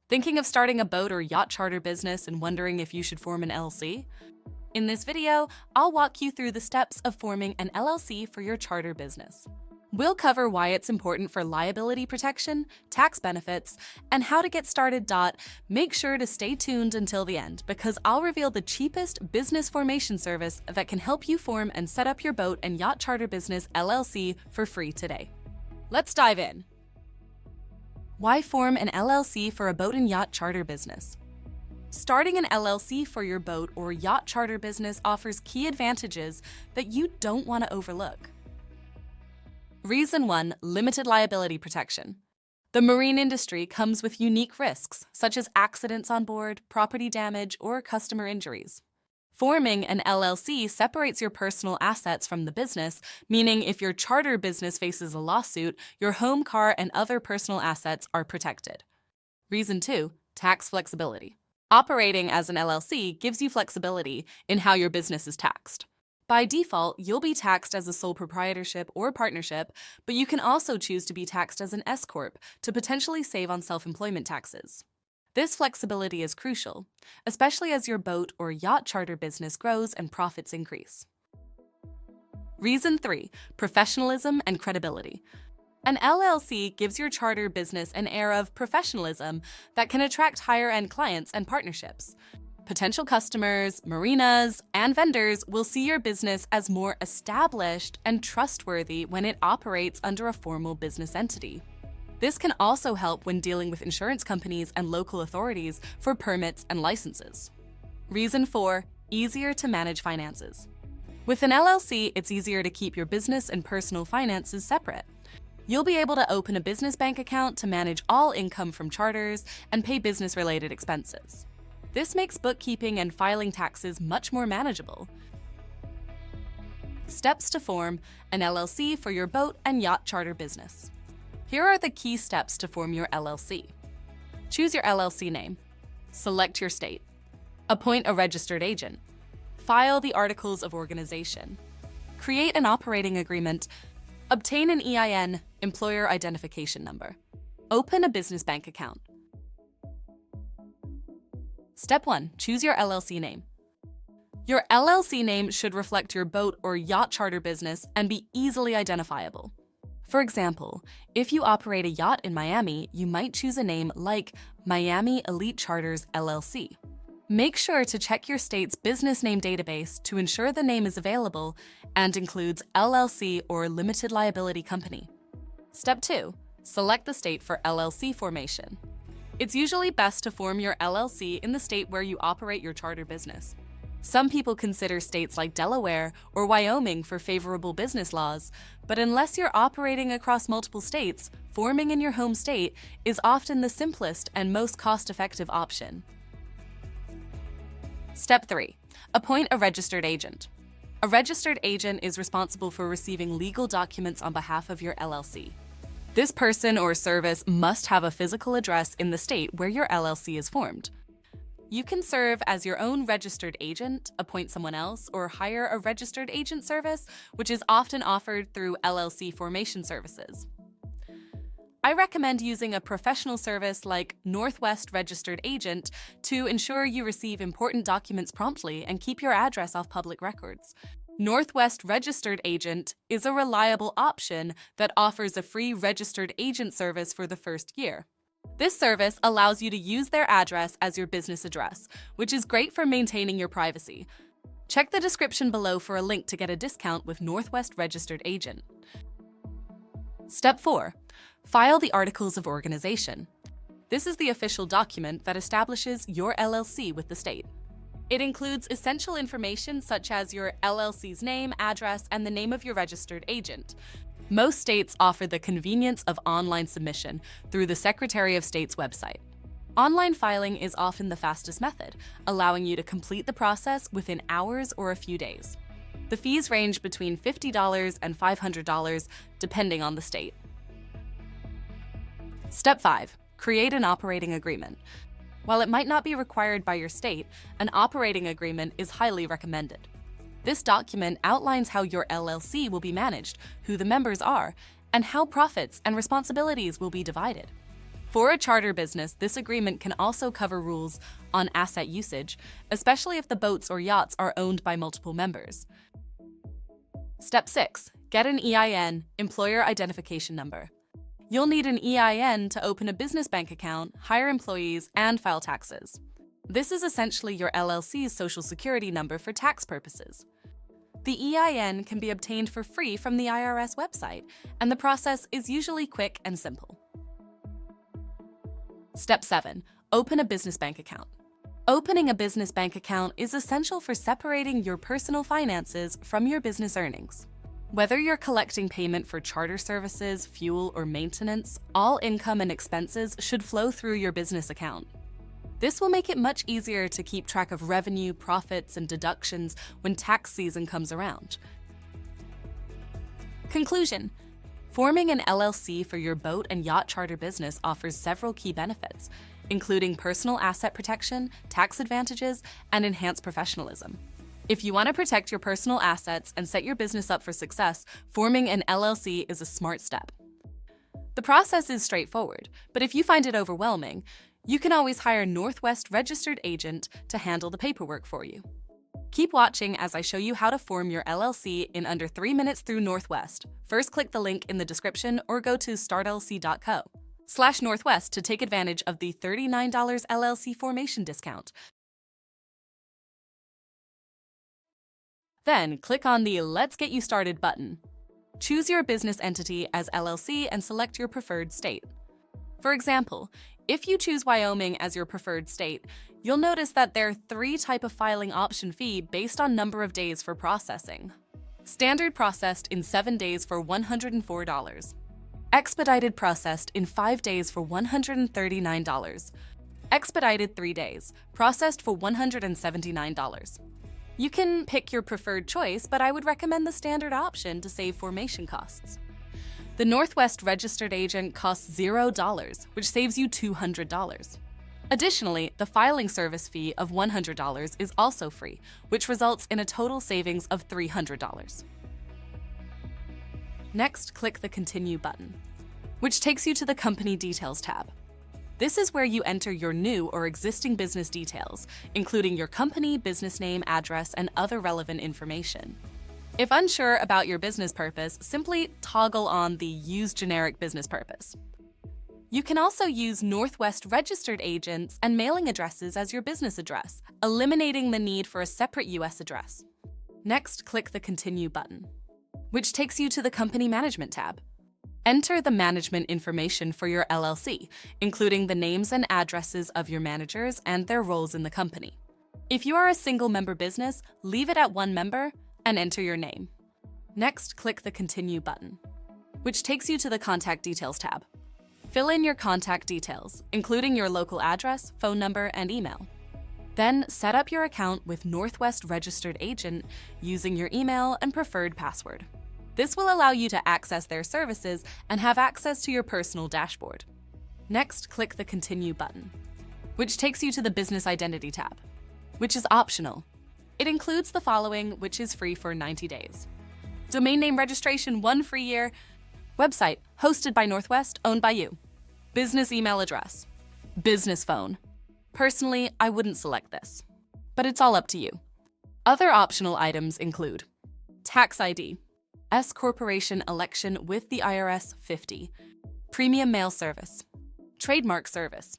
Thinking of starting a boat or yacht charter business and wondering if you should form an LLC? In this video, I'll walk you through the steps of forming an LLC for your charter business. We'll cover why it's important for liability protection, tax benefits, and how to get started. Make sure to stay tuned until the end because I'll reveal the cheapest business formation service that can help you form and set up your boat and yacht charter business LLC for free today. Let's dive in. Why form an LLC for a boat and yacht charter business? Starting an LLC for your boat or yacht charter business offers key advantages that you don't want to overlook. Reason 1: limited liability protection. The marine industry comes with unique risks, such as accidents on board, property damage, or customer injuries. Forming an LLC separates your personal assets from the business, meaning if your charter business faces a lawsuit, your home, car, and other personal assets are protected. Reason 2: tax flexibility. Operating as an LLC gives you flexibility in how your business is taxed. By default, you'll be taxed as a sole proprietorship or partnership, but you can also choose to be taxed as an S-corp to potentially save on self-employment taxes. This flexibility is crucial, especially as your boat or yacht charter business grows and profits increase. Reason 3: professionalism and credibility. An LLC gives your charter business an air of professionalism that can attract higher-end clients and partnerships. Potential customers, marinas, and vendors will see your business as more established and trustworthy when it operates under a formal business entity. This can also help when dealing with insurance companies and local authorities for permits and licenses. Reason 4: easier to manage finances. With an LLC, it's easier to keep your business and personal finances separate. You'll be able to open a business bank account to manage all income from charters and pay business-related expenses. This makes bookkeeping and filing taxes much more manageable. Steps to form an LLC for your boat and yacht charter business. Here are the key steps to form your LLC. Choose your LLC name. Select your state. Appoint a registered agent. File the articles of organization. Create an operating agreement. Obtain an EIN, employer identification number. Open a business bank account. Step 1: choose your LLC name. Your LLC name should reflect your boat or yacht charter business and be easily identifiable. For example, if you operate a yacht in Miami, you might choose a name like Miami Elite Charters LLC. Make sure to check your state's business name database to ensure the name is available and includes LLC or limited liability company. Step 2: select the state for LLC formation. It's usually best to form your LLC in the state where you operate your charter business. Some people consider states like Delaware or Wyoming for favorable business laws, but unless you're operating across multiple states, forming in your home state is often the simplest and most cost-effective option. Step 3: appoint a registered agent. A registered agent is responsible for receiving legal documents on behalf of your LLC. This person or service must have a physical address in the state where your LLC is formed. You can serve as your own registered agent, appoint someone else, or hire a registered agent service, which is often offered through LLC formation services. I recommend using a professional service like Northwest Registered Agent to ensure you receive important documents promptly and keep your address off public records. Northwest Registered Agent is a reliable option that offers a free registered agent service for the first year. This service allows you to use their address as your business address, which is great for maintaining your privacy. Check the description below for a link to get a discount with Northwest Registered Agent. Step 4: file the articles of organization. This is the official document that establishes your LLC with the state. It includes essential information such as your LLC's name, address, and the name of your registered agent. Most states offer the convenience of online submission through the Secretary of State's website. Online filing is often the fastest method, allowing you to complete the process within hours or a few days. The fees range between $50 and $500, depending on the state. Step 5: create an operating agreement. While it might not be required by your state, an operating agreement is highly recommended. This document outlines how your LLC will be managed, who the members are, and how profits and responsibilities will be divided. For a charter business, this agreement can also cover rules on asset usage, especially if the boats or yachts are owned by multiple members. Step 6. Get an EIN, Employer Identification Number. You'll need an EIN to open a business bank account, hire employees, and file taxes. This is essentially your LLC's social security number for tax purposes. The EIN can be obtained for free from the IRS website, and the process is usually quick and simple. Step 7. Open a business bank account. Opening a business bank account is essential for separating your personal finances from your business earnings. Whether you're collecting payment for charter services, fuel, or maintenance, all income and expenses should flow through your business account. This will make it much easier to keep track of revenue, profits, and deductions when tax season comes around. Conclusion: forming an LLC for your boat and yacht charter business offers several key benefits, including personal asset protection, tax advantages, and enhanced professionalism. If you want to protect your personal assets and set your business up for success, forming an LLC is a smart step. The process is straightforward, but if you find it overwhelming, you can always hire a Northwest registered agent to handle the paperwork for you. Keep watching as I show you how to form your LLC in under 3 minutes through Northwest. First, click the link in the description or go to startlc.co/Northwest to take advantage of the $39 LLC formation discount. Then, click on the Let's Get You Started button. Choose your business entity as LLC and select your preferred state. For example, if you choose Wyoming as your preferred state, you'll notice that there are 3 types of filing option fee based on number of days for processing. Standard processed in 7 days for $104. Expedited processed in 5 days for $139. Expedited 3 days, processed for $179. You can pick your preferred choice, but I would recommend the standard option to save formation costs. The Northwest registered agent costs $0, which saves you $200. Additionally, the filing service fee of $100 is also free, which results in a total savings of $300. Next, click the Continue button, which takes you to the Company Details tab. This is where you enter your new or existing business details, including your company, business name, address, and other relevant information. If unsure about your business purpose, simply toggle on the Use Generic Business Purpose. You can also use Northwest registered agents and mailing addresses as your business address, eliminating the need for a separate U.S. address. Next, click the Continue button, which takes you to the Company Management tab. Enter the management information for your LLC, including the names and addresses of your managers and their roles in the company. If you are a single-member business, leave it at 1 member and enter your name. Next, click the Continue button, which takes you to the Contact Details tab. Fill in your contact details, including your local address, phone number, and email. Then, set up your account with Northwest Registered Agent using your email and preferred password. This will allow you to access their services and have access to your personal dashboard. Next, click the Continue button, which takes you to the Business Identity tab, which is optional. It includes the following, which is free for 90 days. Domain name registration, 1 free year. Website, hosted by Northwest, owned by you. Business email address. Business phone. Personally, I wouldn't select this, but it's all up to you. Other optional items include Tax ID, S Corporation election with the IRS 50, Premium Mail Service, Trademark Service.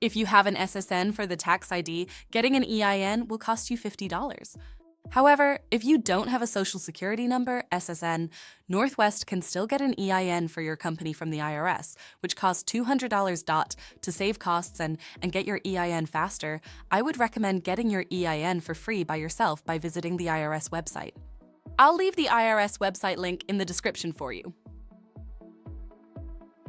If you have an SSN for the tax ID, getting an EIN will cost you $50. However, if you don't have a Social Security number, SSN, Northwest can still get an EIN for your company from the IRS, which costs $200. To save costs and get your EIN faster, I would recommend getting your EIN for free by yourself by visiting the IRS website. I'll leave the IRS website link in the description for you.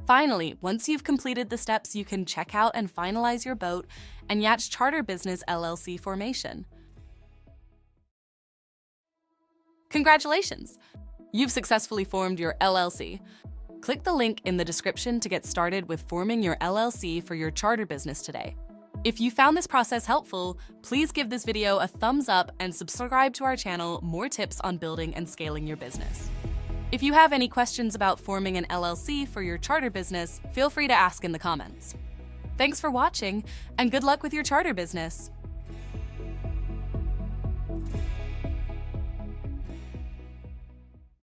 Finally, once you've completed the steps, you can check out and finalize your boat and yacht charter business LLC formation. Congratulations! You've successfully formed your LLC. Click the link in the description to get started with forming your LLC for your charter business today. If you found this process helpful, please give this video a thumbs up and subscribe to our channel for more tips on building and scaling your business. If you have any questions about forming an LLC for your charter business, feel free to ask in the comments. Thanks for watching, and good luck with your charter business.